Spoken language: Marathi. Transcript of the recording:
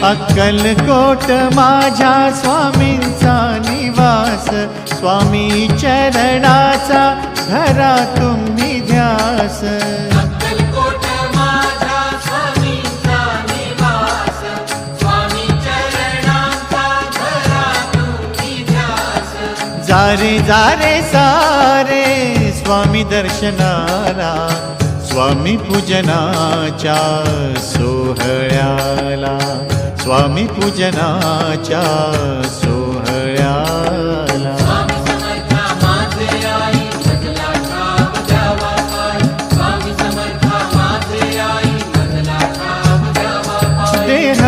अक्कलकोट माझ्या स्वामींचा निवास, स्वामी चरणाचा धरा तुम्ही ध्यास. अक्कलकोट माझ्या स्वामींचा निवास, स्वामी चरणांचा धरा तुम्ही ध्यास. जारे जारे सारे स्वामी दर्शनाला, स्वामी पूजनाच्या सोहळ्याला, स्वामी पूजनाच्या सोहळ्याला. स्वामी समर्था माझे आई मजला ठाव द्यावा पाय, स्वामी समर्था माझे आई मजला ठाव द्यावा पाय. देह